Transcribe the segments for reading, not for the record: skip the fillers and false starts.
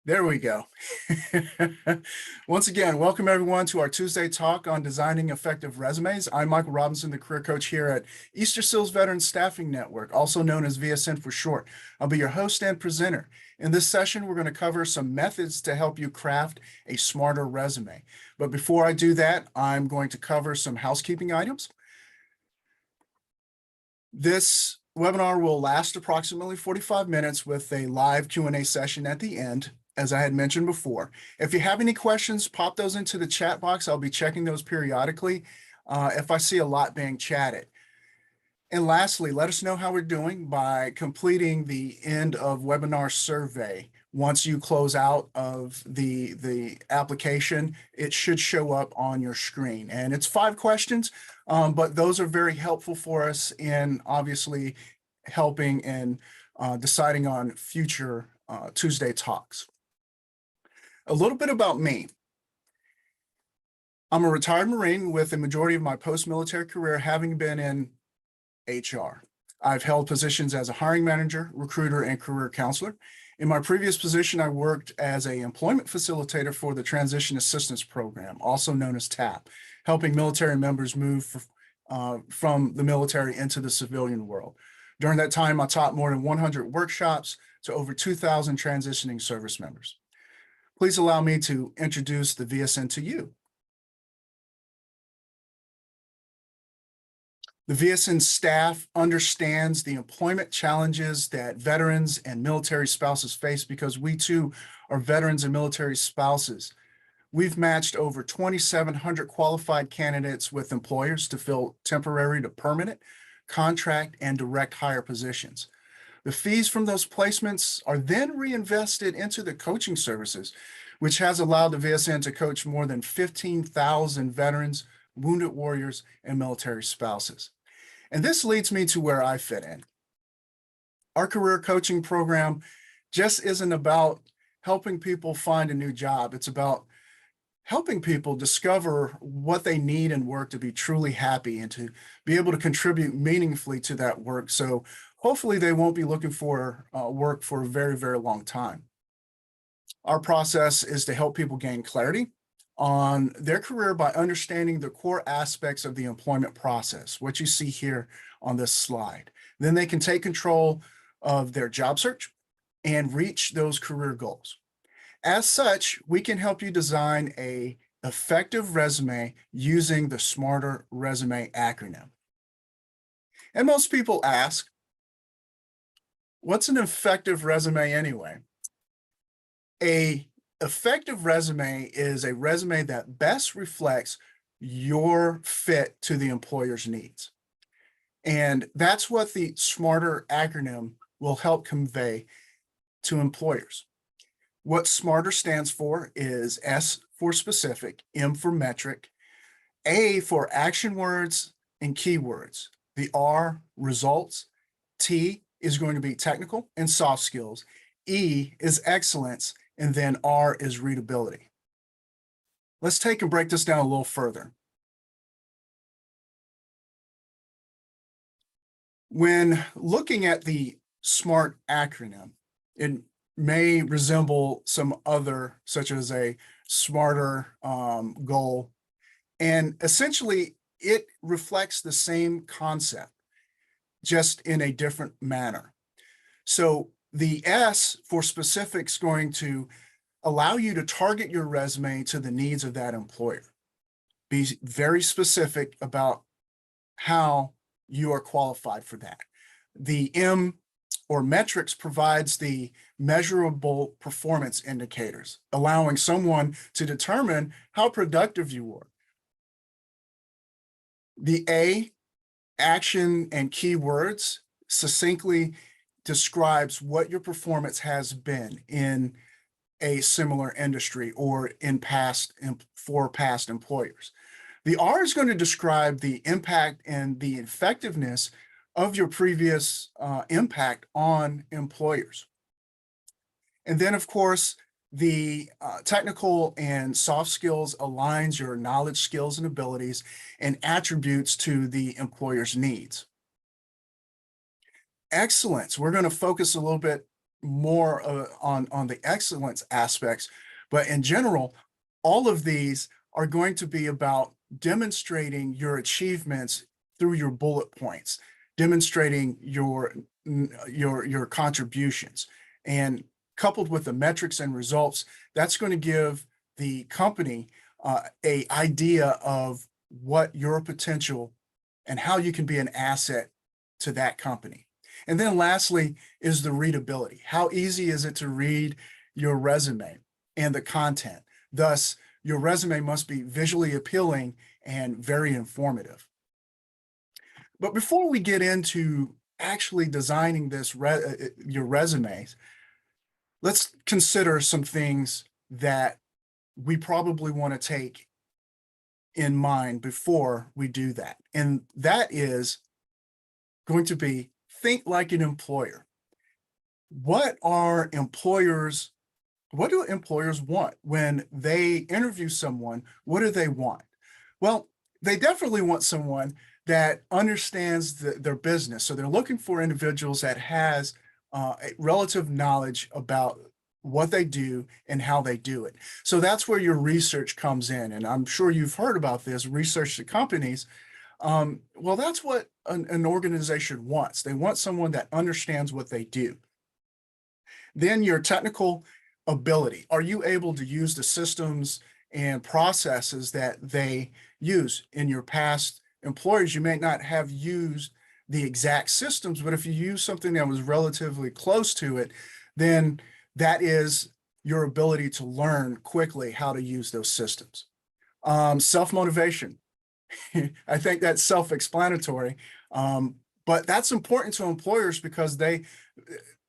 There we go. Once again, welcome everyone to our Tuesday talk on designing effective resumes. I'm Michael Robinson, the career coach here at Easter Seals Veteran Staffing Network, also known as VSN for short. I'll be your host and presenter. In this session, we're going to cover some methods to help you craft a smarter resume. But before I do that, I'm going to cover some housekeeping items. This webinar will last approximately 45 minutes with a live Q&A session at the end, as I had mentioned before. If you have any questions, pop those into the chat box. I'll be checking those periodically if I see a lot being chatted. And lastly, let us know how we're doing by completing the end of webinar survey. Once you close out of the application, it should show up on your screen. And it's 5 questions, but those are very helpful for us in obviously helping in deciding on future Tuesday talks. A little bit about me. I'm a retired Marine with the majority of my post-military career having been in HR. I've held positions as a hiring manager, recruiter, and career counselor. In my previous position, I worked as an employment facilitator for the Transition Assistance Program, also known as TAP, helping military members move from the military into the civilian world. During that time, I taught more than 100 workshops to over 2,000 transitioning service members. Please allow me to introduce the VSN to you. The VSN staff understands the employment challenges that veterans and military spouses face because we too are veterans and military spouses. We've matched over 2,700 qualified candidates with employers to fill temporary to permanent, contract, and direct hire positions. The fees from those placements are then reinvested into the coaching services, which has allowed the VSN to coach more than 15,000 veterans, wounded warriors, and military spouses. And this leads me to where I fit in. Our career coaching program just isn't about helping people find a new job. It's about helping people discover what they need in work to be truly happy and to be able to contribute meaningfully to that work. So hopefully they won't be looking for work for a very, very long time. Our process is to help people gain clarity on their career by understanding the core aspects of the employment process, what you see here on this slide. Then they can take control of their job search and reach those career goals. As such, we can help you design an effective resume using the Smarter Resume acronym. And most people ask, what's an effective resume anyway? An effective resume is a resume that best reflects your fit to the employer's needs. And that's what the Smarter acronym will help convey to employers. What SMARTER stands for is S for specific, M for metric, A for action words and keywords, the R, results, T is going to be technical and soft skills, E is excellence, and then R is readability. Let's take and break this down a little further. When looking at the SMART acronym, it may resemble some other, such as a smarter goal. And essentially, it reflects the same concept, just in a different manner. So the S for specific is going to allow you to target your resume to the needs of that employer. Be very specific about how you are qualified for that. The M or metrics provides the measurable performance indicators, allowing someone to determine how productive you were. The A, action and keywords, succinctly describes what your performance has been in a similar industry or in for past employers. The R is going to describe the impact and the effectiveness of your previous impact on employers. And then, of course, the technical and soft skills aligns your knowledge, skills, and abilities and attributes to the employer's needs. Excellence, we're going to focus a little bit more on the excellence aspects. But in general, all of these are going to be about demonstrating your achievements through your bullet points, demonstrating your contributions, and coupled with the metrics and results, that's going to give the company a idea of what your potential and how you can be an asset to that company. And then lastly is the readability. How easy is it to read your resume and the content? Thus, your resume must be visually appealing and very informative. But before we get into actually designing your resumes, let's consider some things that we probably want to take in mind before we do that. And that is going to be think like an employer. What do employers want when they interview someone? What do they want? Well, they definitely want someone that understands their business. So they're looking for individuals that has a relative knowledge about what they do and how they do it. So that's where your research comes in. And I'm sure you've heard about this, research the companies. Well, that's what an organization wants. They want someone that understands what they do. Then your technical ability. Are you able to use the systems and processes that they use? In your past employers, you may not have used the exact systems, but if you use something that was relatively close to it, then that is your ability to learn quickly how to use those systems. Self-motivation. I think that's self-explanatory, but that's important to employers because they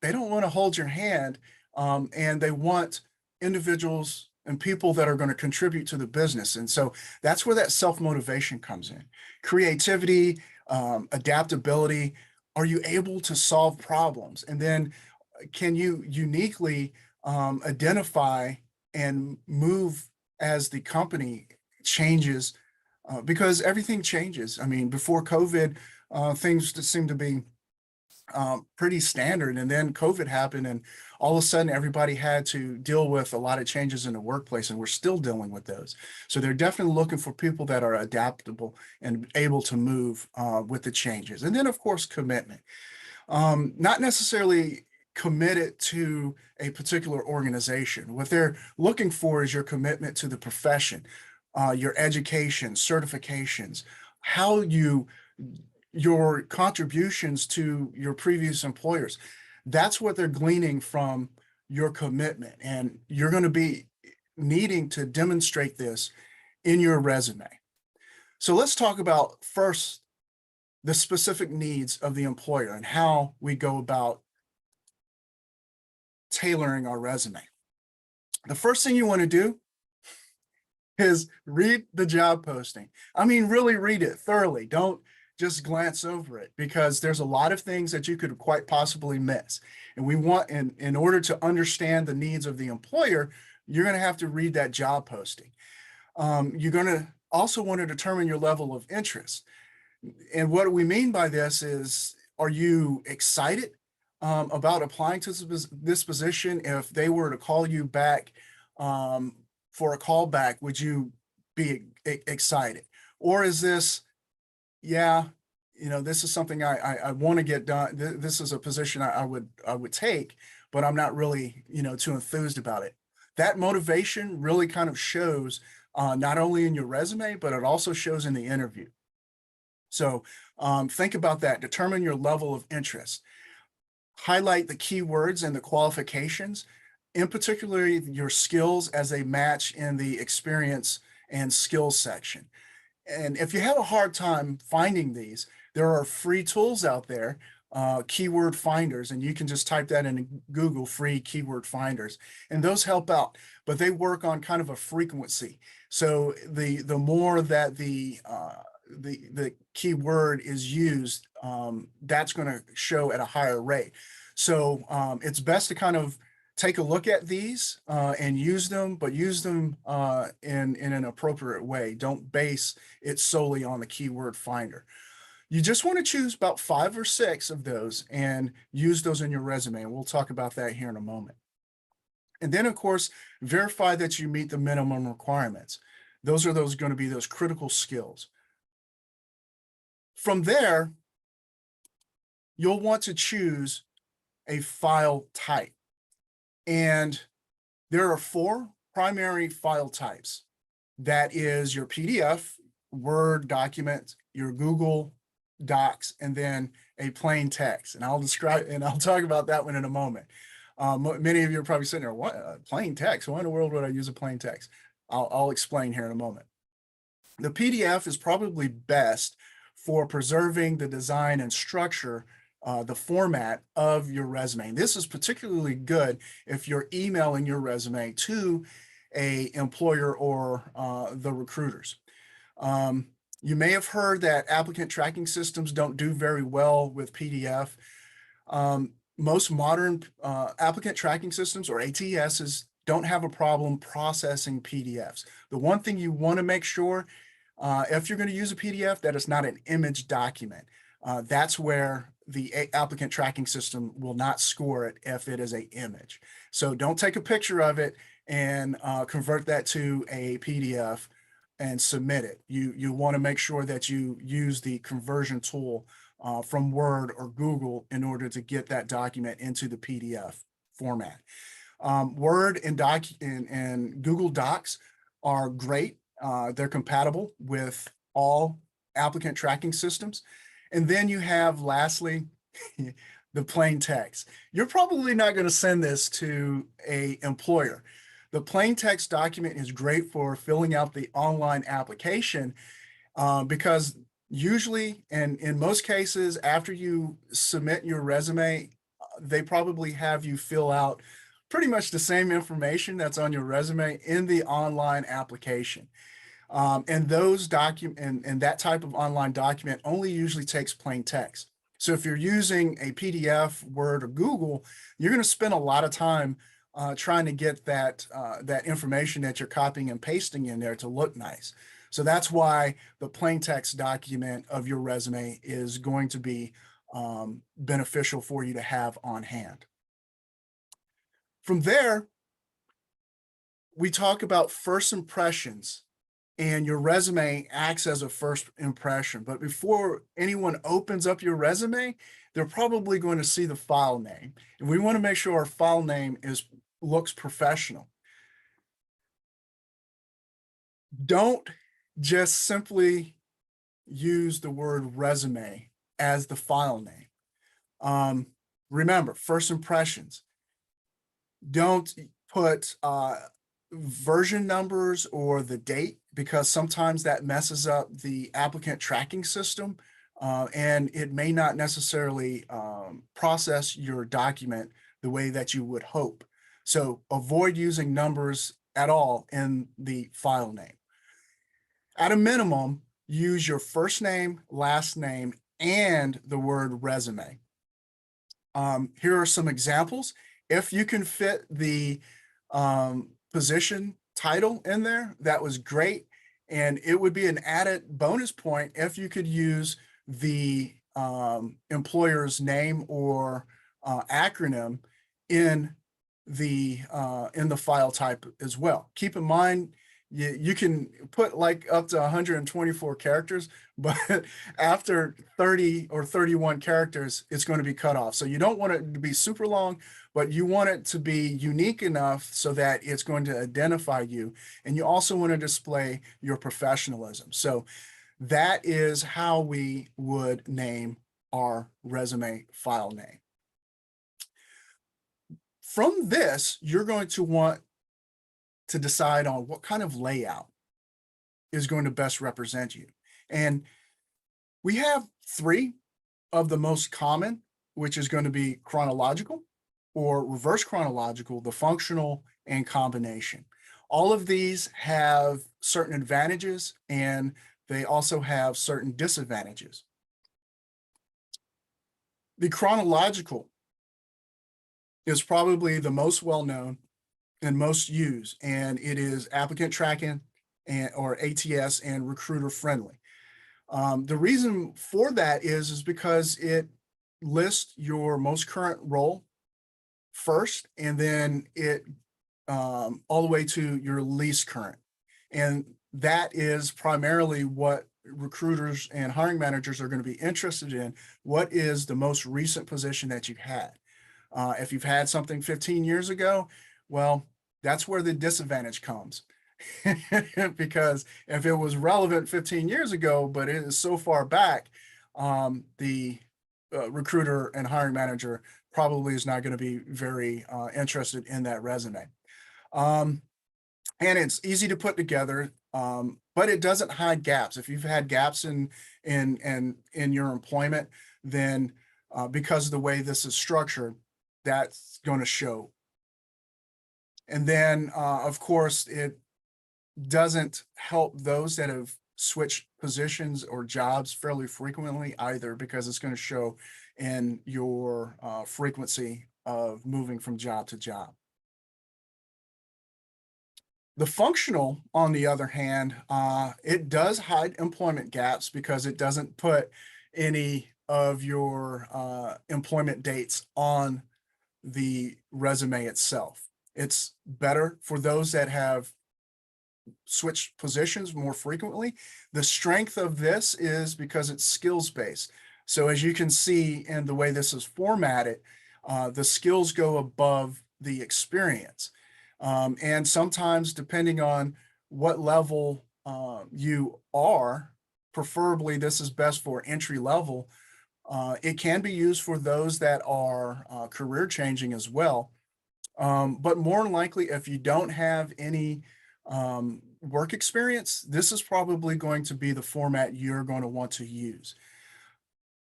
don't want to hold your hand, and they want individuals and people that are going to contribute to the business. And so that's where that self-motivation comes in. Creativity, adaptability. Are you able to solve problems? And then can you uniquely identify and move as the company changes? Because everything changes. I mean, before COVID, things just seemed to be pretty standard. And then COVID happened, and all of a sudden, everybody had to deal with a lot of changes in the workplace, and we're still dealing with those. So they're definitely looking for people that are adaptable and able to move with the changes. And then, of course, commitment. Not necessarily committed to a particular organization. What they're looking for is your commitment to the profession, your education, certifications, how your contributions to your previous employers. That's what they're gleaning from your commitment. And you're going to be needing to demonstrate this in your resume. So let's talk about first the specific needs of the employer and how we go about tailoring our resume. The first thing you want to do is read the job posting. I mean, really read it thoroughly. Don't just glance over it, because there's a lot of things that you could quite possibly miss. And we want, in order to understand the needs of the employer, you're going to have to read that job posting. You're going to also want to determine your level of interest. And what we mean by this is, are you excited about applying to this position? If they were to call you back for a callback, would you be excited? Or is this, yeah, this is something I want to get done. This is a position I would take, but I'm not really, too enthused about it. That motivation really kind of shows not only in your resume, but it also shows in the interview. So think about that. Determine your level of interest. Highlight the keywords and the qualifications, in particular your skills as they match in the experience and skills section. And if you have a hard time finding these, there are free tools out there, keyword finders, and you can just type that in Google, free keyword finders, and those help out. But they work on kind of a frequency. So the more that the keyword is used, that's going to show at a higher rate. So it's best to kind of take a look at these and use them, but use them in an appropriate way. Don't base it solely on the keyword finder. You just want to choose about 5 or 6 of those and use those in your resume. And we'll talk about that here in a moment. And then, of course, verify that you meet the minimum requirements. Those are going to be those critical skills. From there, you'll want to choose a file type. And there are 4 primary file types. That is your PDF, Word document, your Google Docs, and then a plain text. And I'll talk about that one in a moment. Many of you are probably sitting there, what, plain text? Why in the world would I use a plain text? I'll explain here in a moment. The PDF is probably best for preserving the design and structure, the format of your resume. And this is particularly good if you're emailing your resume to a employer or the recruiters. You may have heard that applicant tracking systems don't do very well with PDF. Most modern applicant tracking systems, or ATSs, don't have a problem processing PDFs. The one thing you want to make sure, if you're going to use a PDF, that it's not an image document. That's where the applicant tracking system will not score it if it is an image. So don't take a picture of it and convert that to a PDF and submit it. You want to make sure that you use the conversion tool from Word or Google in order to get that document into the PDF format. Word and Google Docs are great. They're compatible with all applicant tracking systems. And then you have, lastly, the plain text. You're probably not going to send this to an employer. The plain text document is great for filling out the online application because usually, and in most cases, after you submit your resume, they probably have you fill out pretty much the same information that's on your resume in the online application. And those and that type of online document only usually takes plain text. So if you're using a PDF, Word, or Google, you're going to spend a lot of time trying to get that information that you're copying and pasting in there to look nice. So that's why the plain text document of your resume is going to be beneficial for you to have on hand. From there, we talk about first impressions, and your resume acts as a first impression. But before anyone opens up your resume, they're probably going to see the file name. And we want to make sure our file name looks professional. Don't just simply use the word resume as the file name. Remember, first impressions. Don't put version numbers or the date, because sometimes that messes up the applicant tracking system and it may not necessarily process your document the way that you would hope. So avoid using numbers at all in the file name. At a minimum, use your first name, last name, and the word resume. Here are some examples. If you can fit the position title in there, that was great. And it would be an added bonus point if you could use the employer's name or acronym in the file type as well. Keep in mind, you can put like up to 124 characters, but after 30 or 31 characters, it's going to be cut off. So you don't want it to be super long, but you want it to be unique enough so that it's going to identify you. And you also want to display your professionalism. So that is how we would name our resume file name. From this, you're going to want to decide on what kind of layout is going to best represent you. And we have 3 of the most common, which is going to be chronological or reverse chronological, the functional, and combination. All of these have certain advantages and they also have certain disadvantages. The chronological is probably the most well-known and most used, and it is applicant tracking or ATS and recruiter friendly. The reason for that is because it lists your most current role first, and then it all the way to your least current. And that is primarily what recruiters and hiring managers are going to be interested in. What is the most recent position that you've had? If you've had something 15 years ago, well, that's where the disadvantage comes. Because if it was relevant 15 years ago, but it is so far back, the recruiter and hiring manager probably is not going to be very interested in that resume. Um, and it's easy to put together, but it doesn't hide gaps. If you've had gaps in your employment, then because of the way this is structured, that's going to show. And then, of course, it doesn't help those that have switched positions or jobs fairly frequently either, because it's going to show in your frequency of moving from job to job. The functional, on the other hand, it does hide employment gaps because it doesn't put any of your employment dates on the resume itself. It's better for those that have switched positions more frequently. The strength of this is because it's skills based. So as you can see in the way this is formatted, the skills go above the experience. And sometimes, depending on what level you are, preferably this is best for entry level. It can be used for those that are career changing as well. But more than likely, if you don't have any work experience, this is probably going to be the format you're going to want to use.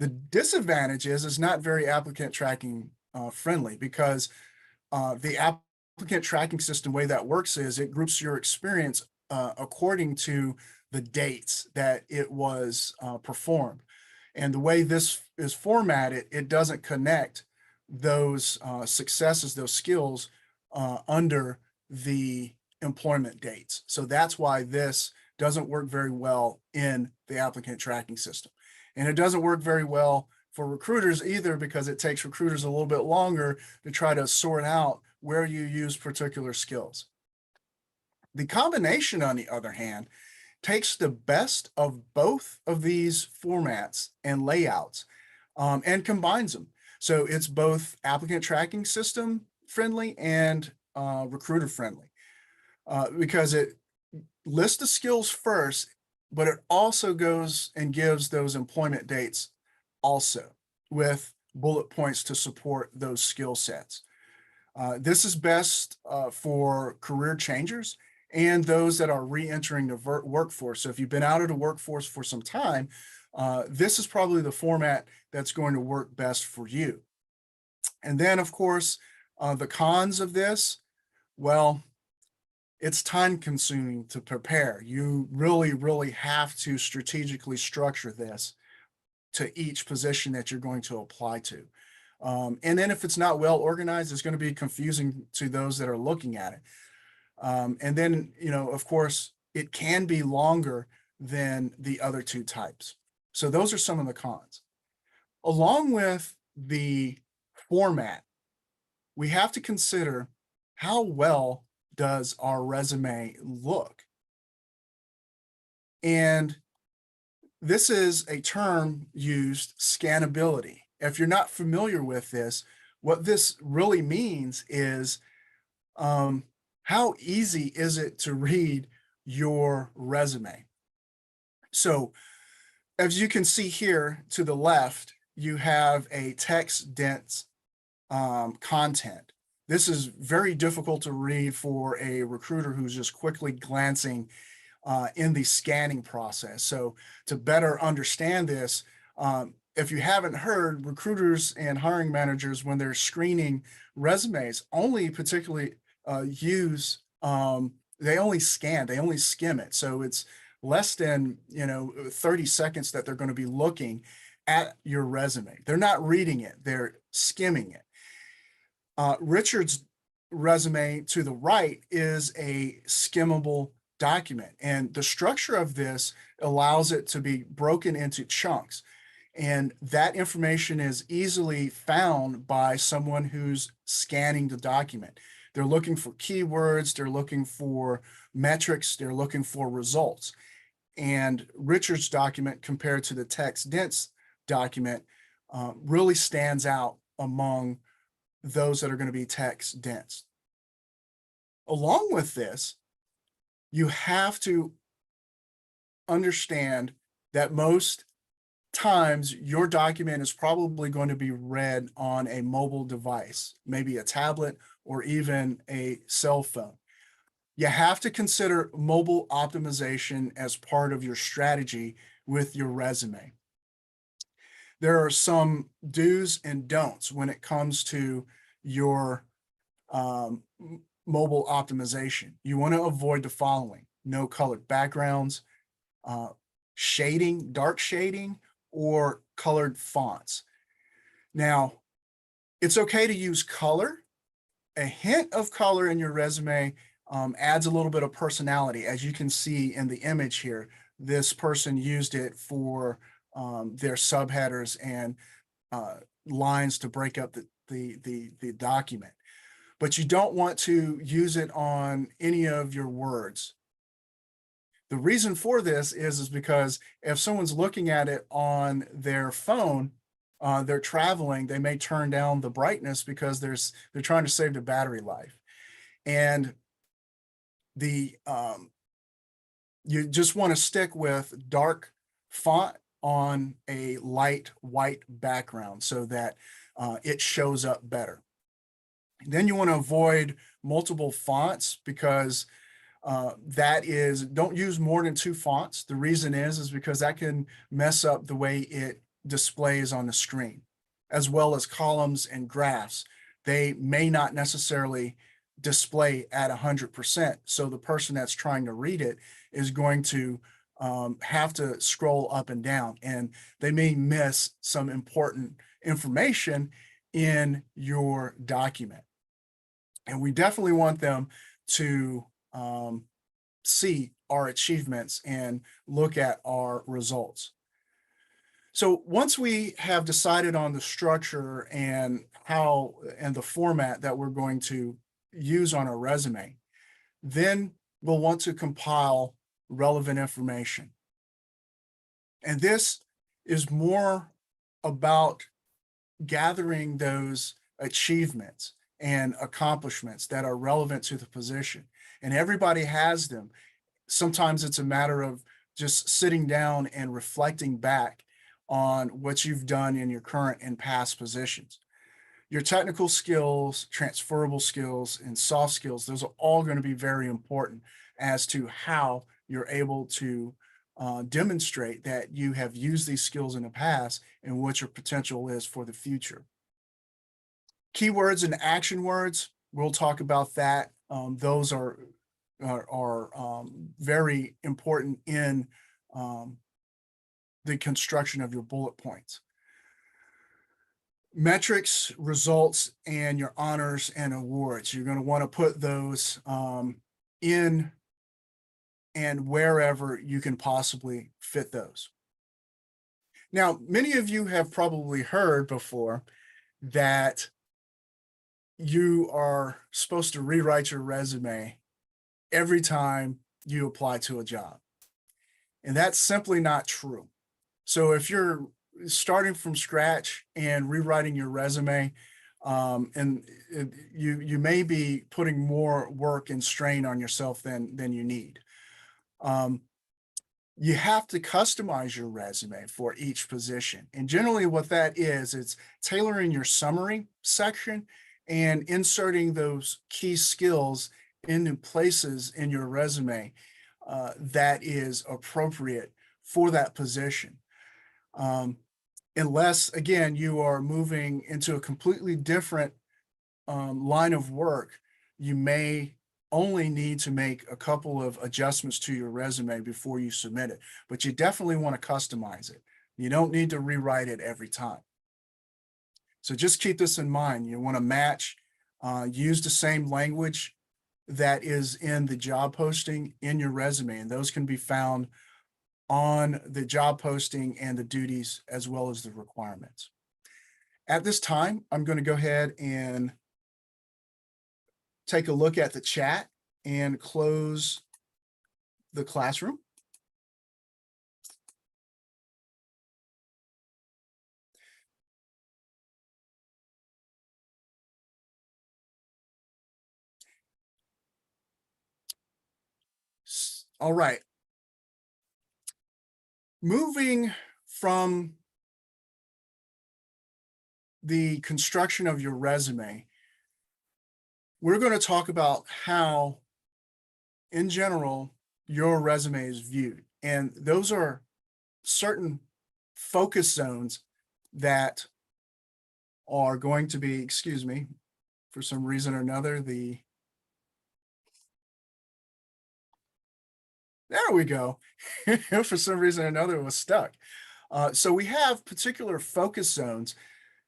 The disadvantage is it's not very applicant tracking friendly, because the applicant tracking system way that works is it groups your experience according to the dates that it was performed. And the way this is formatted, it doesn't connect those successes, those skills under the employment dates. So that's why this doesn't work very well in the applicant tracking system. And it doesn't work very well for recruiters either, because it takes recruiters a little bit longer to try to sort out where you use particular skills. The combination, on the other hand, takes the best of both of these formats and layouts and combines them. So it's both applicant tracking system friendly and recruiter friendly, because it lists the skills first, but it also goes and gives those employment dates also, with bullet points to support those skill sets. This is best for career changers and those that are re-entering the workforce. So if you've been out of the workforce for some time, this is probably the format that's going to work best for you. And then, of course, the cons of this, well, it's time consuming to prepare. You really, really have to strategically structure this to each position that you're going to apply to. And then if it's not well organized, it's going to be confusing to those that are looking at it. And then, of course, it can be longer than the other two types. So those are some of the cons. Along with the format, we have to consider how well does our resume look? And this is a term used, scannability. If you're not familiar with this, what this really means is how easy is it to read your resume? So as you can see here to the left, you have a text dense content. This is very difficult to read for a recruiter who's just quickly glancing in the scanning process. So to better understand this, if you haven't heard, recruiters and hiring managers, when they're screening resumes, only particularly use, they only scan, they only skim it. So it's less than 30 seconds that they're going to be looking at your resume. They're not reading it, they're skimming it. Richard's resume to the right is a skimmable document. And the structure of this allows it to be broken into chunks. And that information is easily found by someone who's scanning the document. They're looking for keywords, they're looking for metrics, they're looking for results. And Richard's document compared to the text dense document really stands out among those that are going to be text dense. Along with this, you have to understand that most times your document is probably going to be read on a mobile device, maybe a tablet or even a cell phone. You have to consider mobile optimization as part of your strategy with your resume. There are some do's and don'ts when it comes to your mobile optimization. You want to avoid the following: no colored backgrounds, shading, dark shading, or colored fonts. Now, it's okay to use color. A hint of color in your resume adds a little bit of personality. As you can see in the image here, this person used it for their subheaders and lines to break up the document. But you don't want to use it on any of your words. The reason for this is because if someone's looking at it on their phone, they're traveling, they may turn down the brightness because they're trying to save the battery life. And you just want to stick with dark font on a light white background so that it shows up better. Then you want to avoid multiple fonts because don't use more than 2 fonts. The reason is because that can mess up the way it displays on the screen, as well as columns and graphs. They may not necessarily display at 100%. So the person that's trying to read it is going to have to scroll up and down, and they may miss some important information in your document. And we definitely want them to see our achievements and look at our results. So once we have decided on the structure and the format that we're going to use on our resume, then we'll want to compile relevant information. And this is more about gathering those achievements and accomplishments that are relevant to the position. And everybody has them. Sometimes it's a matter of just sitting down and reflecting back on what you've done in your current and past positions. Your technical skills, transferable skills, and soft skills, those are all going to be very important as to how you're able to demonstrate that you have used these skills in the past and what your potential is for the future. Keywords and action words, we'll talk about that. Those are very important in the construction of your bullet points. Metrics, results, and your honors and awards. You're going to want to put those in and wherever you can possibly fit those. Now, many of you have probably heard before that you are supposed to rewrite your resume every time you apply to a job. And that's simply not true. So if you're starting from scratch and rewriting your resume, you may be putting more work and strain on yourself than you need. You have to customize your resume for each position. And generally what that is, it's tailoring your summary section and inserting those key skills into places in your resume that is appropriate for that position. Unless, again, you are moving into a completely different line of work, you may only need to make a couple of adjustments to your resume before you submit it, but you definitely want to customize it. You don't need to rewrite it every time. So just keep this in mind. You want to match, use the same language that is in the job posting in your resume, and those can be found on the job posting and the duties as well as the requirements. At this time, I'm going to go ahead and take a look at the chat and close the classroom. All right. Moving from the construction of your resume, we're going to talk about how, in general, your resume is viewed. And those are certain focus zones that are going to be, excuse me, for some reason or another, there we go. For some reason or another, it was stuck. So we have particular focus zones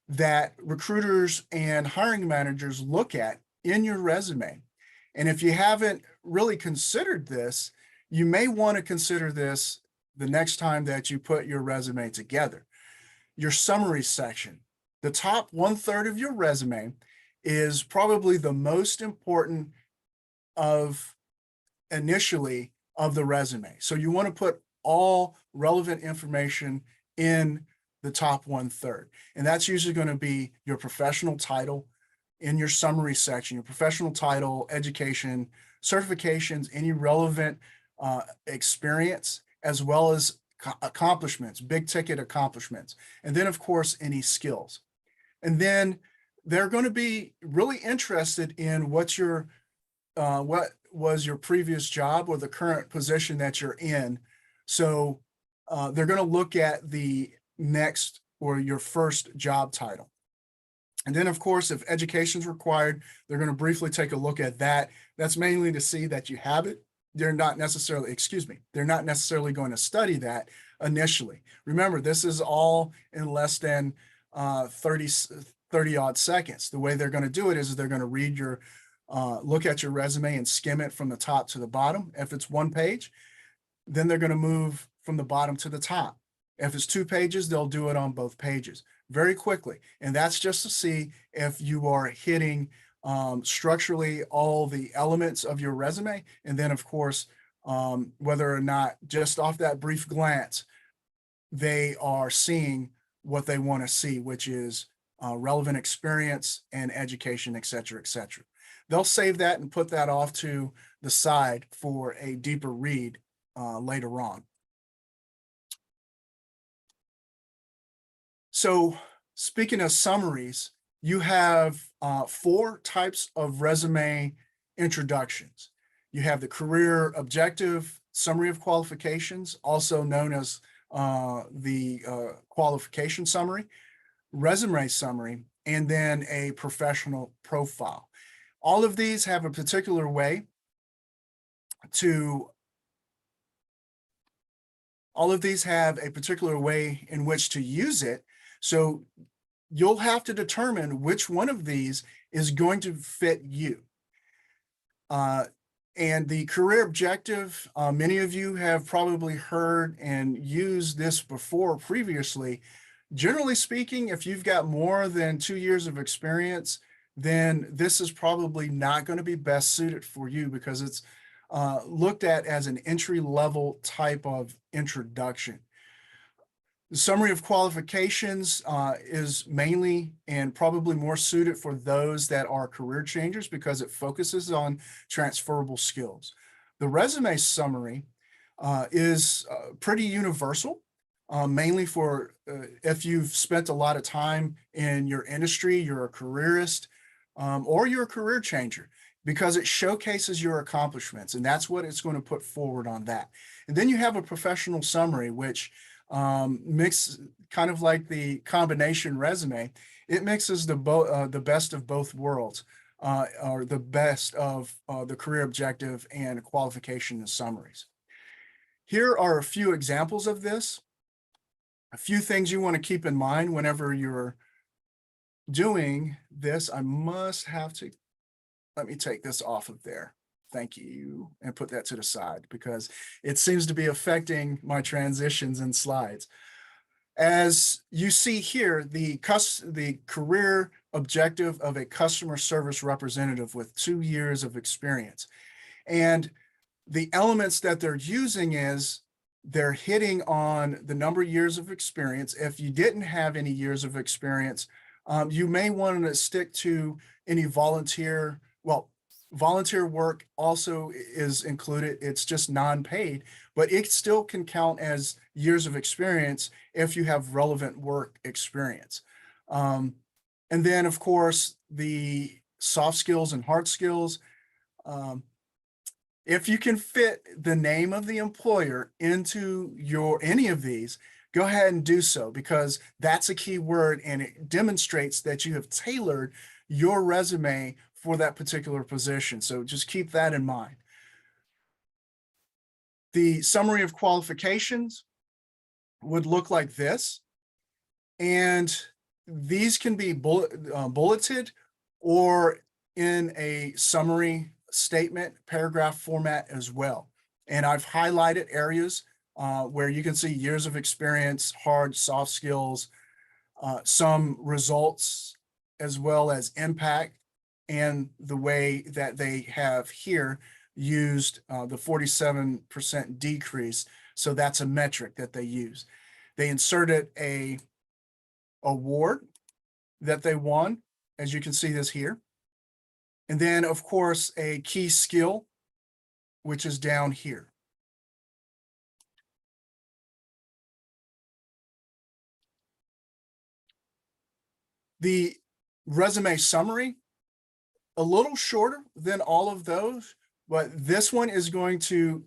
that recruiters and hiring managers look at in your resume. And if you haven't really considered this, you may want to consider this the next time that you put your resume together. Your summary section, the top 1/3 of your resume, is probably the most important of initially of the resume. So you want to put all relevant information in the top 1/3. And that's usually going to be your professional title in your summary section, your professional title, education, certifications, any relevant experience, as well as accomplishments, big ticket accomplishments. And then, of course, any skills. And then they're going to be really interested in what was your previous job or the current position that you're in. So they're going to look at the next or your first job title. And then, of course, if education is required, they're going to briefly take a look at that. That's mainly to see that you have it. They're not necessarily, excuse me, they're not necessarily going to study that initially. Remember, this is all in less than 30 odd seconds. The way they're going to do it is they're going to read your look at your resume and skim it from the top to the bottom. If it's 1 page, then they're going to move from the bottom to the top. If it's 2 pages, they'll do it on both pages very quickly. And that's just to see if you are hitting structurally all the elements of your resume. And then, of course, whether or not just off that brief glance, they are seeing what they want to see, which is relevant experience and education, et cetera, et cetera. They'll save that and put that off to the side for a deeper read later on. So speaking of summaries, you have 4 types of resume introductions. You have the career objective, summary of qualifications, also known as the qualification summary, resume summary, and then a professional profile. All of these have a particular way in which to use it. So you'll have to determine which one of these is going to fit you. And the career objective, many of you have probably heard and used this before previously. Generally speaking, if you've got more than 2 years of experience, then this is probably not going to be best suited for you because it's looked at as an entry-level type of introduction. The summary of qualifications is mainly and probably more suited for those that are career changers because it focuses on transferable skills. The resume summary is pretty universal, mainly for if you've spent a lot of time in your industry, you're a careerist, or you're a career changer, because it showcases your accomplishments, and that's what it's going to put forward on that. And then you have a professional summary, which mix kind of like the combination resume. It mixes the best of both worlds, or the best of the career objective and qualification summaries. Here are a few examples of this. A few things you want to keep in mind whenever you're doing this. I must have to, let me take this off of there. Thank you, and put that to the side because it seems to be affecting my transitions and slides. As you see here, the career objective of a customer service representative with 2 years of experience. And the elements that they're using is they're hitting on the number of years of experience. If you didn't have any years of experience, you may want to stick to any volunteer work also is included. It's just non-paid, but it still can count as years of experience if you have relevant work experience. And then, of course, the soft skills and hard skills. If you can fit the name of the employer into any of these, go ahead and do so because that's a key word and it demonstrates that you have tailored your resume for that particular position. So just keep that in mind. The summary of qualifications would look like this. And these can be bulleted or in a summary statement, paragraph format as well. And I've highlighted areas where you can see years of experience, hard, soft skills, some results, as well as impact, and the way that they have here used the 47% decrease. So that's a metric that they use. They inserted a award that they won, as you can see this here. And then, of course, a key skill, which is down here. The resume summary, a little shorter than all of those, but this one is going to,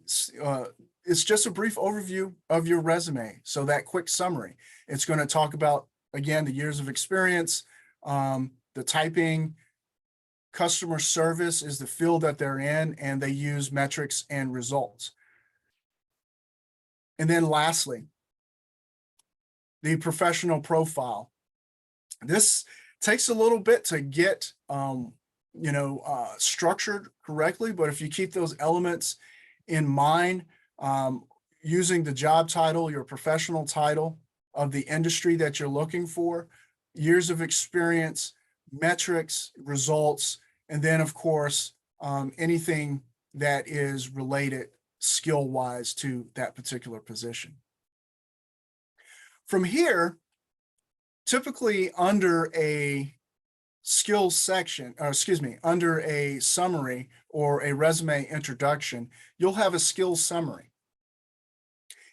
it's just a brief overview of your resume. So that quick summary, it's going to talk about, again, the years of experience, the typing, customer service is the field that they're in, and they use metrics and results. And then lastly, the professional profile. This takes a little bit to get structured correctly, but if you keep those elements in mind, using the job title, your professional title of the industry that you're looking for, years of experience, metrics, results, and then, of course, anything that is related skill-wise to that particular position. From here, typically under a skills section, or excuse me, under a summary or a resume introduction, you'll have a skills summary.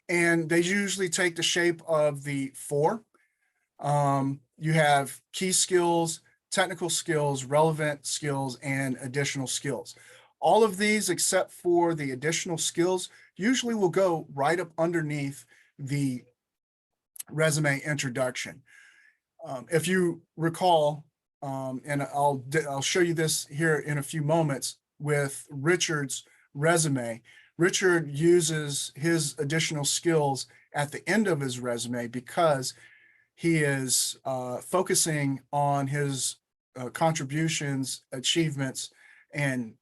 And they usually take the shape of the 4. You have key skills, technical skills, relevant skills, and additional skills. All of these, except for the additional skills, usually will go right up underneath the resume introduction. If you recall, and I'll show you this here in a few moments with Richard's resume. Richard uses his additional skills at the end of his resume because he is focusing on his contributions, achievements, and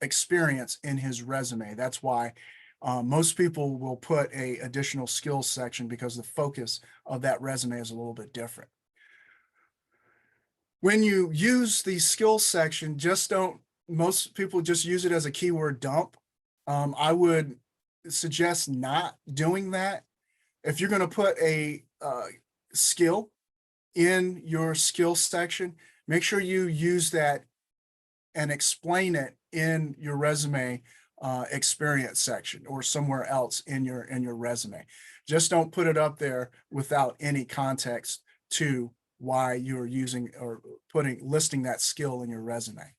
experience in his resume. That's why most people will put a additional skills section because the focus of that resume is a little bit different. When you use the skills section, most people just use it as a keyword dump. I would suggest not doing that. If you're going to put a skill in your skills section, make sure you use that and explain it in your resume experience section or somewhere else in your resume. Just don't put it up there without any context to why you're using or listing that skill in your resume.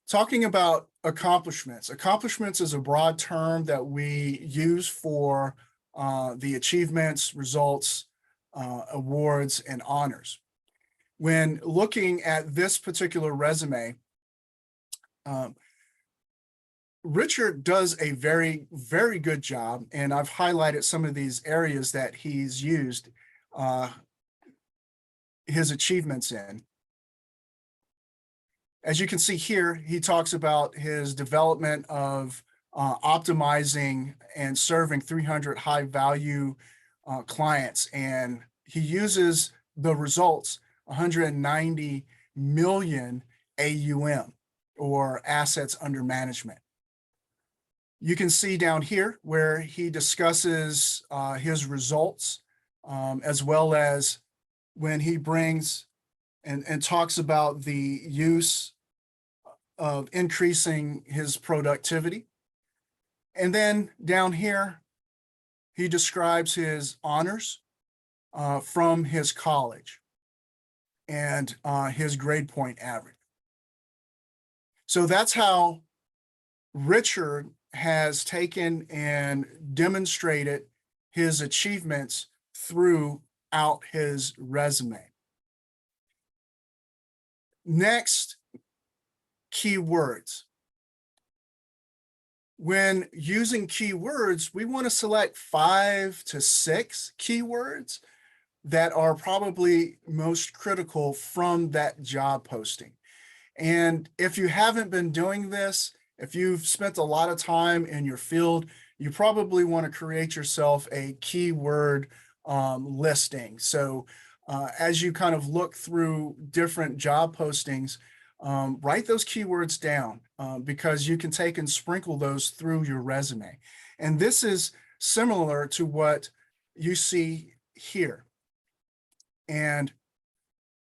Talking about accomplishments. Accomplishments is a broad term that we use for the achievements, results, awards, and honors. When looking at this particular resume, Richard does a very, very good job, and I've highlighted some of these areas that he's used his achievements in. As you can see here, he talks about his development of optimizing and serving 300 high value clients. And he uses the results 190 million AUM, or assets under management. You can see down here where he discusses his results, as well as when he brings and talks about the use of increasing his productivity. And then down here, he describes his honors from his college and his grade point average. So that's how Richard has taken and demonstrated his achievements throughout his resume. Next, keywords. When using keywords, we want to select 5 to 6 keywords that are probably most critical from that job posting. And if you haven't been doing this, if you've spent a lot of time in your field, you probably want to create yourself a keyword listing. So as you kind of look through different job postings, write those keywords down because you can take and sprinkle those through your resume. And this is similar to what you see here. And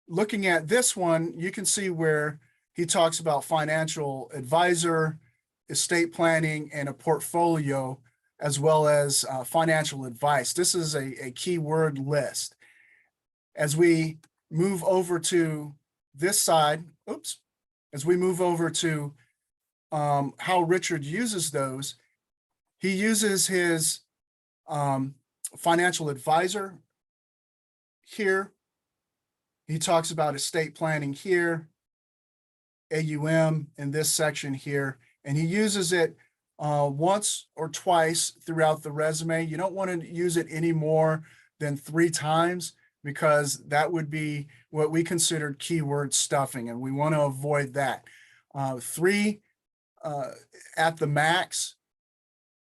looking at this one, you can see where he talks about financial advisor, estate planning, and a portfolio, as well as financial advice. This is a keyword list. As we move over to this side, as we move over to how Richard uses those, he uses his financial advisor here. He talks about estate planning here, AUM in this section here, and he uses it once or twice throughout the resume. You don't want to use it any more than 3 times, because that would be what we considered keyword stuffing, and we want to avoid that. 3 at the max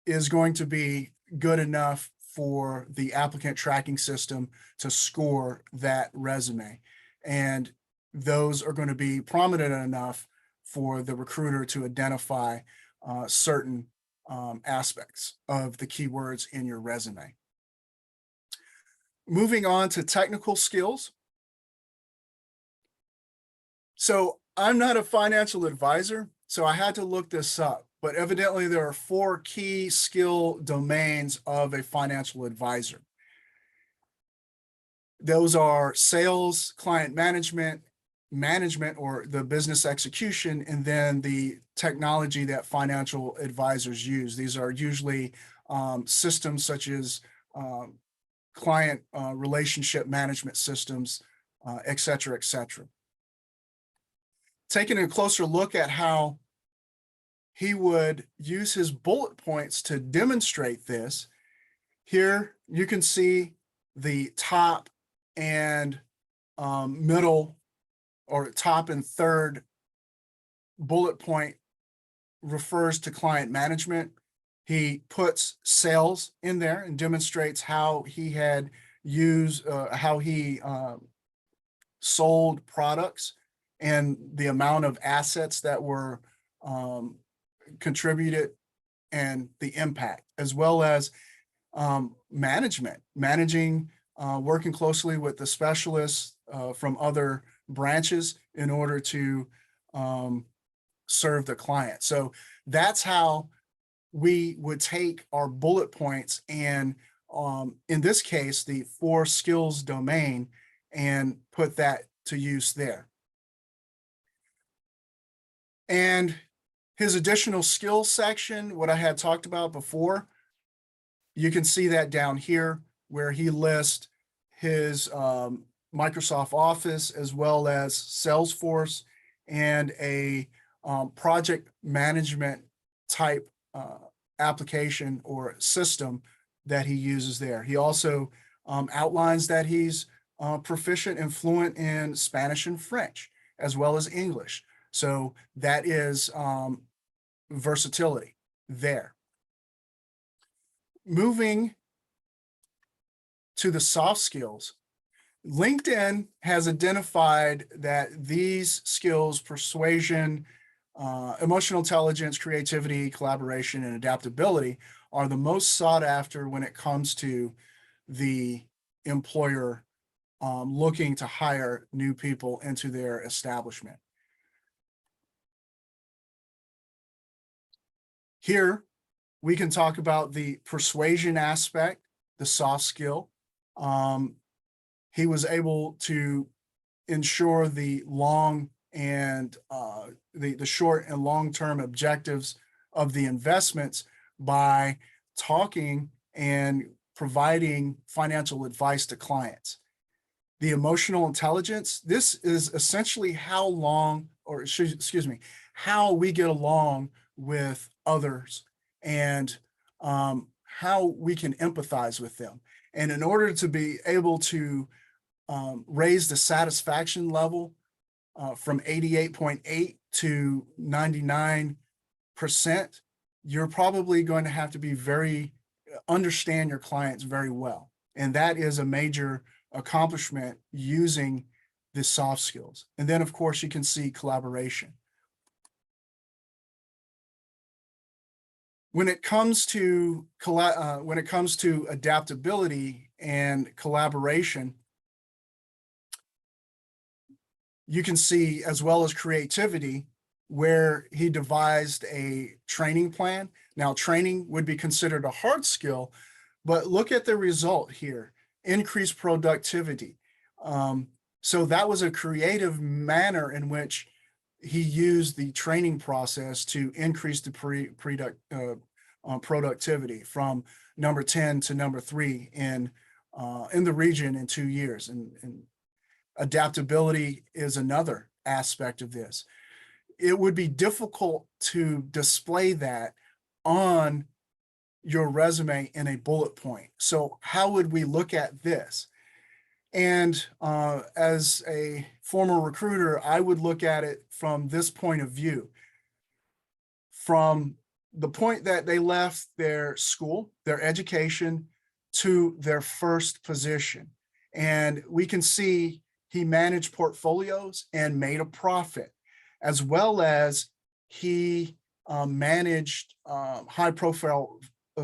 is going to be good enough for the applicant tracking system to score that resume. And those are going to be prominent enough for the recruiter to identify certain aspects of the keywords in your resume. Moving on to technical skills. So I'm not a financial advisor, so I had to look this up, but evidently there are 4 key skill domains of a financial advisor. Those are sales, client management, or the business execution, and then the technology that financial advisors use. These are usually systems such as client relationship management systems, et cetera, et cetera. Taking a closer look at how he would use his bullet points to demonstrate this, here you can see the top and middle, or top and third bullet point refers to client management. He puts sales in there and demonstrates how he had used, how he sold products and the amount of assets that were contributed and the impact, as well as managing, working closely with the specialists from other branches in order to serve the client. So that's how we would take our bullet points and in this case, the 4 skills domain, and put that to use there. And his additional skills section, what I had talked about before, you can see that down here where he lists his Microsoft Office, as well as Salesforce, and a project management type application or system that he uses there. He also outlines that he's proficient and fluent in Spanish and French, as well as English. So that is versatility there. Moving to the soft skills, LinkedIn has identified that these skills, persuasion, emotional intelligence, creativity, collaboration, and adaptability, are the most sought after when it comes to the employer looking to hire new people into their establishment. Here, we can talk about the persuasion aspect, the soft skill. He was able to ensure the long and the short and long-term objectives of the investments by talking and providing financial advice to clients. The emotional intelligence, this is essentially how long, or excuse me, how we get along with others and how we can empathize with them. And in order to be able to raise the satisfaction level from 88.8 to 99%, you're probably going to have to be understand your clients very well. And that is a major accomplishment using the soft skills. And then, of course, you can see collaboration. When it comes to adaptability and collaboration, you can see, as well as creativity, where he devised a training plan. Now, training would be considered a hard skill, but look at the result here: increased productivity. So that was a creative manner in which he used the training process to increase the productivity from number 10 to number 3 in the region in 2 years. And adaptability is another aspect of this. It would be difficult to display that on your resume in a bullet point. So how would we look at this? And as a former recruiter, I would look at it from this point of view. From the point that they left their school, their education, to their first position. And we can see he managed portfolios and made a profit, as well as he managed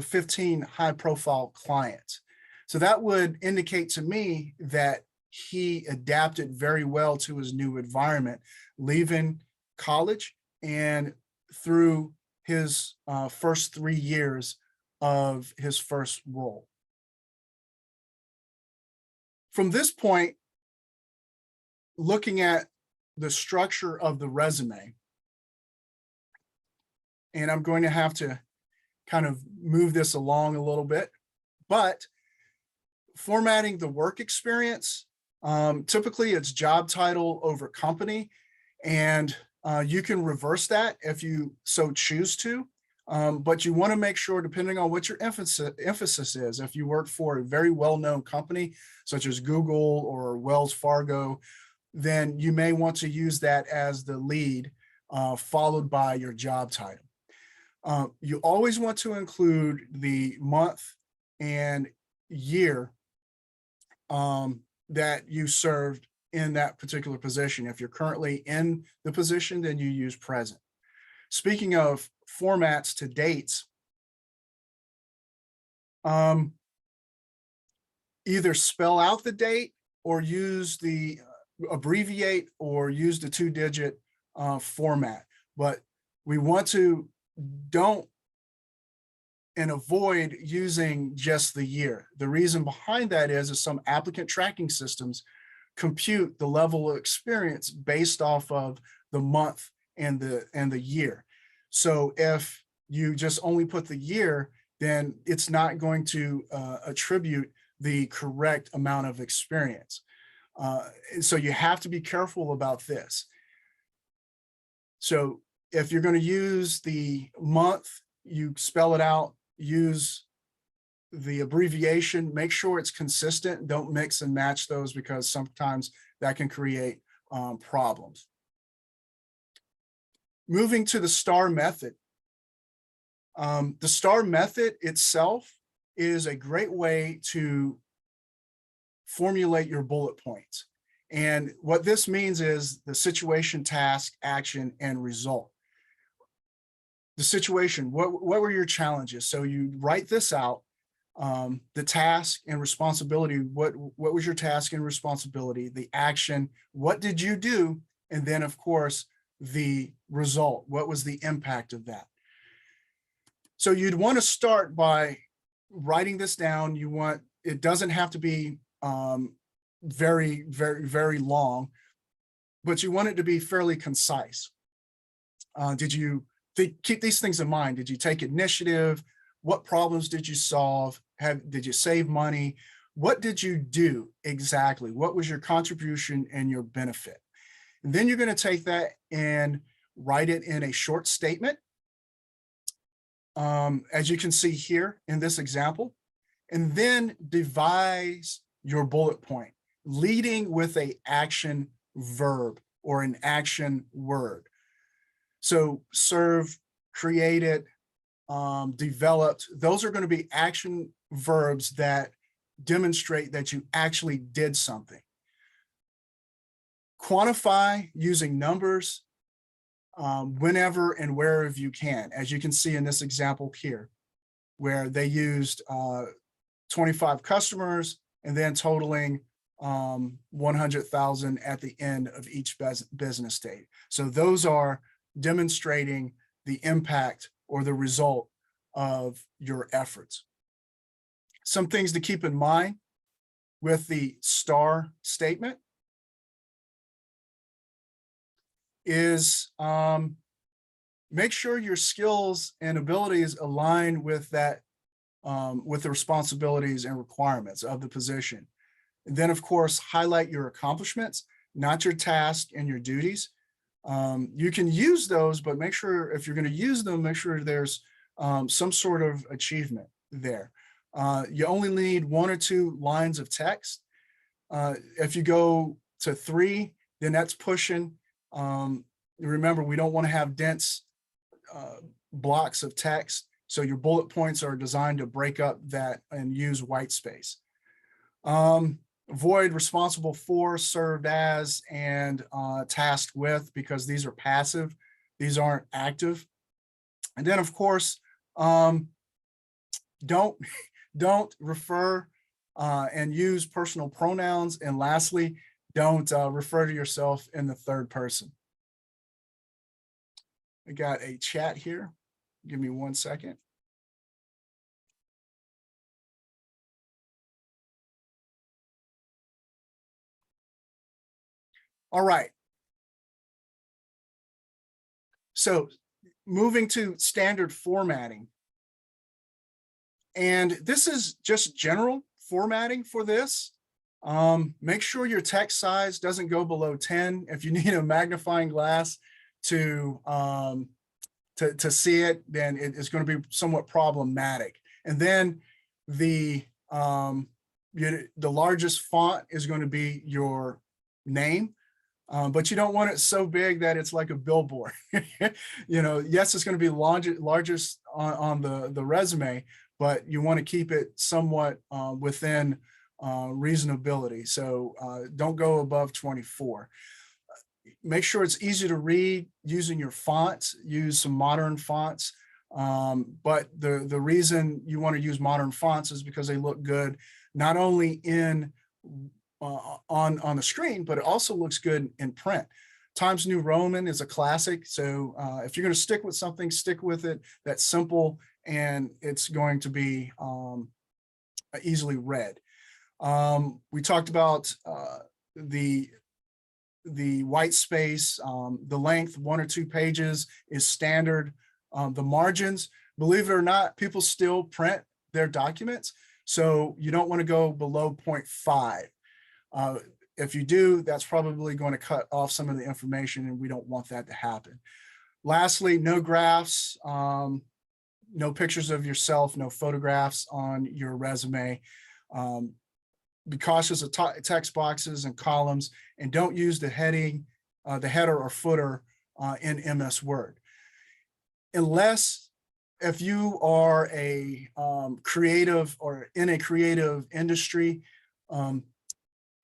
15 high profile clients. So that would indicate to me that he adapted very well to his new environment, leaving college and through his first 3 years of his first role. From this point, looking at the structure of the resume, and I'm going to have to kind of move this along a little bit, but formatting the work experience, typically it's job title over company, and you can reverse that if you so choose to. But you want to make sure, depending on what your emphasis is, if you work for a very well-known company such as Google or Wells Fargo, then you may want to use that as the lead, followed by your job title. You always want to include the month and year that you served in that particular position. If you're currently in the position, then you use present. Speaking of formats to dates, either spell out the date or use the abbreviate or use the 2-digit format. But we want to don't and avoid using just the year. The reason behind that is some applicant tracking systems compute the level of experience based off of the month and the year. So if you just only put the year, then it's not going to attribute the correct amount of experience. So you have to be careful about this. So if you're going to use the month, you spell it out, use the abbreviation, make sure it's consistent. Don't mix and match those, because sometimes that can create problems. Moving to the STAR method. The STAR method itself is a great way to formulate your bullet points. And what this means is the situation, task, action, and result. The situation, what were your challenges? So you write this out, the task and responsibility, what was your task and responsibility, the action, what did you do? And then of course, the result, what was the impact of that? So you'd want to start by writing this down. It doesn't have to be very, very, very long, but you want it to be fairly concise. Did you keep these things in mind? Did you take initiative? What problems did you solve? Did you save money? What did you do exactly? What was your contribution and your benefit? And then you're going to take that and write it in a short statement, as you can see here in this example, and then devise your bullet point, leading with an action verb or an action word. So serve, created, developed, those are going to be action verbs that demonstrate that you actually did something. Quantify using numbers whenever and wherever you can, as you can see in this example here, where they used 25 customers and then totaling 100,000 at the end of each business day. So those are demonstrating the impact or the result of your efforts. Some things to keep in mind with the STAR statement is make sure your skills and abilities align with that, with the responsibilities and requirements of the position. And then of course, highlight your accomplishments, not your task and your duties. You can use those, but make sure if you're going to use them, make sure there's some sort of achievement there. You only need 1 or 2 lines of text. If you go to 3, then that's pushing. Remember, we don't want to have dense blocks of text. So your bullet points are designed to break up that and use white space. Avoid responsible for, served as, and tasked with, because these are passive. These aren't active. And then of course, don't refer and use personal pronouns. And lastly, don't refer to yourself in the third person. I got a chat here. Give me 1 second. All right. So moving to standard formatting. And this is just general formatting for this. Make sure your text size doesn't go below 10. If you need a magnifying glass to see it, then it is going to be somewhat problematic. And then the largest font is going to be your name. But you don't want it so big that it's like a billboard. Yes, it's going to be largest on the resume, but you want to keep it somewhat within reasonability. So don't go above 24. Make sure it's easy to read using your fonts. Use some modern fonts. But the reason you want to use modern fonts is because they look good, not only on the screen, but it also looks good in print. Times New Roman is a classic. So if you're going to stick with something, stick with it. That's simple and it's going to be easily read. We talked about the white space, the length, 1 or 2 pages is standard. The margins, believe it or not, people still print their documents. So you don't want to go below 0.5. If you do, that's probably going to cut off some of the information, and we don't want that to happen. Lastly, no graphs, no pictures of yourself, no photographs on your resume. Be cautious of text boxes and columns, and don't use the heading, the header or footer in MS Word. Unless if you are a creative or in a creative industry,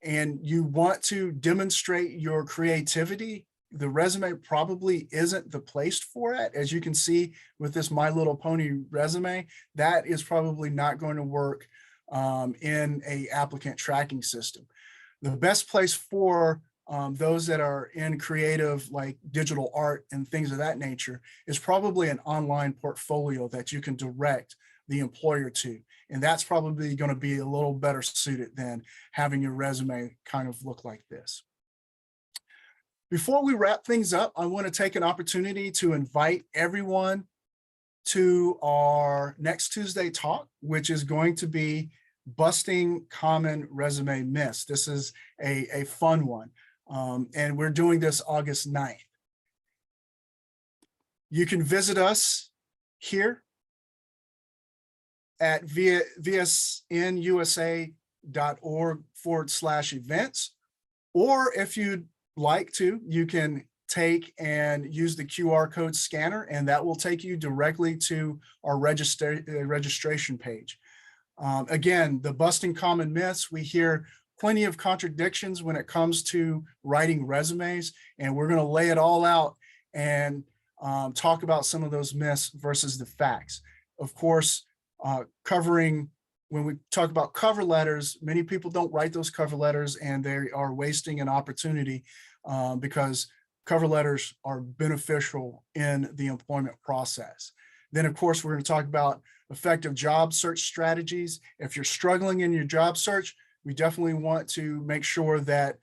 and you want to demonstrate your creativity, the resume probably isn't the place for it. As you can see with this My Little Pony resume, that is probably not going to work in a applicant tracking system. The best place for those that are in creative, like digital art and things of that nature, is probably an online portfolio that you can direct the employer to. And that's probably going to be a little better suited than having your resume kind of look like this. Before we wrap things up, I want to take an opportunity to invite everyone to our next Tuesday talk, which is going to be busting common resume myths. This is a fun one. And we're doing this August 9th. You can visit us here at vsnusa.org/events. Or if you'd like to, you can take and use the QR code scanner, and that will take you directly to our registration page. Again, the busting common myths, we hear plenty of contradictions when it comes to writing resumes, and we're going to lay it all out and talk about some of those myths versus the facts. Of course, covering when we talk about cover letters, many people don't write those cover letters, and they are wasting an opportunity because cover letters are beneficial in the employment process. Then, of course, we're going to talk about effective job search strategies. If you're struggling in your job search, we definitely want to make sure that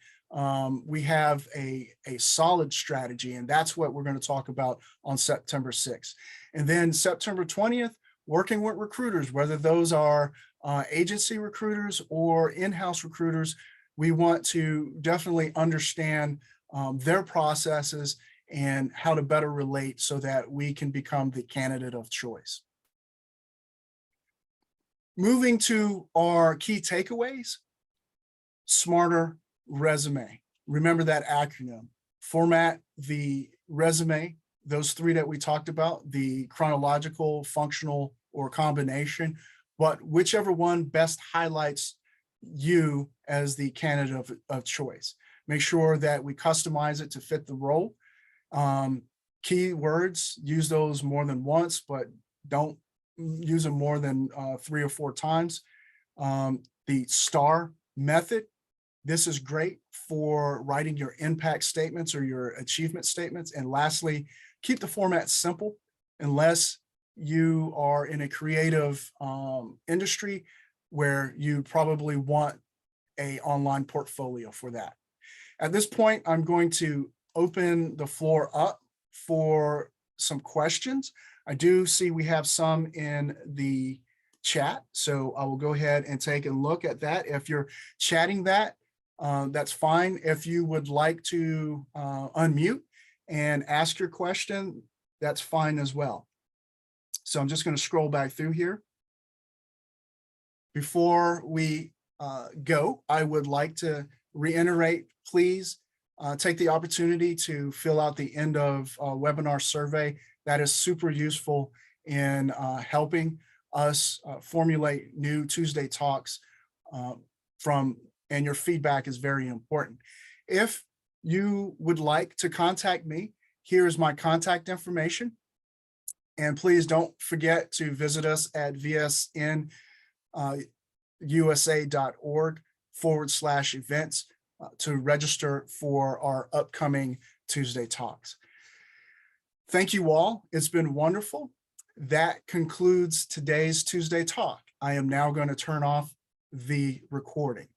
we have a solid strategy, and that's what we're going to talk about on September 6th. And then September 20th, working with recruiters, whether those are agency recruiters or in-house recruiters, we want to definitely understand their processes and how to better relate so that we can become the candidate of choice. Moving to our key takeaways, smarter resume. Remember that acronym. Format the resume, those three that we talked about, the chronological, functional, or combination, but whichever one best highlights you as the candidate of choice. Make sure that we customize it to fit the role. Keywords, use those more than once, but don't use them more than 3 or 4 times. The STAR method, this is great for writing your impact statements or your achievement statements. And lastly, keep the format simple unless you are in a creative industry where you probably want an online portfolio for that. At this point, I'm going to open the floor up for some questions. I do see we have some in the chat, so I will go ahead and take a look at that. If you're chatting that, that's fine. If you would like to unmute and ask your question, that's fine as well. So I'm just going to scroll back through here. Before we go, I would like to reiterate, please take the opportunity to fill out the end of webinar survey. That is super useful in helping us formulate new Tuesday talks and your feedback is very important. If you would like to contact me, here is my contact information. And please don't forget to visit us at vsnusa.org/events to register for our upcoming Tuesday talks. Thank you all. It's been wonderful. That concludes today's Tuesday talk. I am now going to turn off the recording.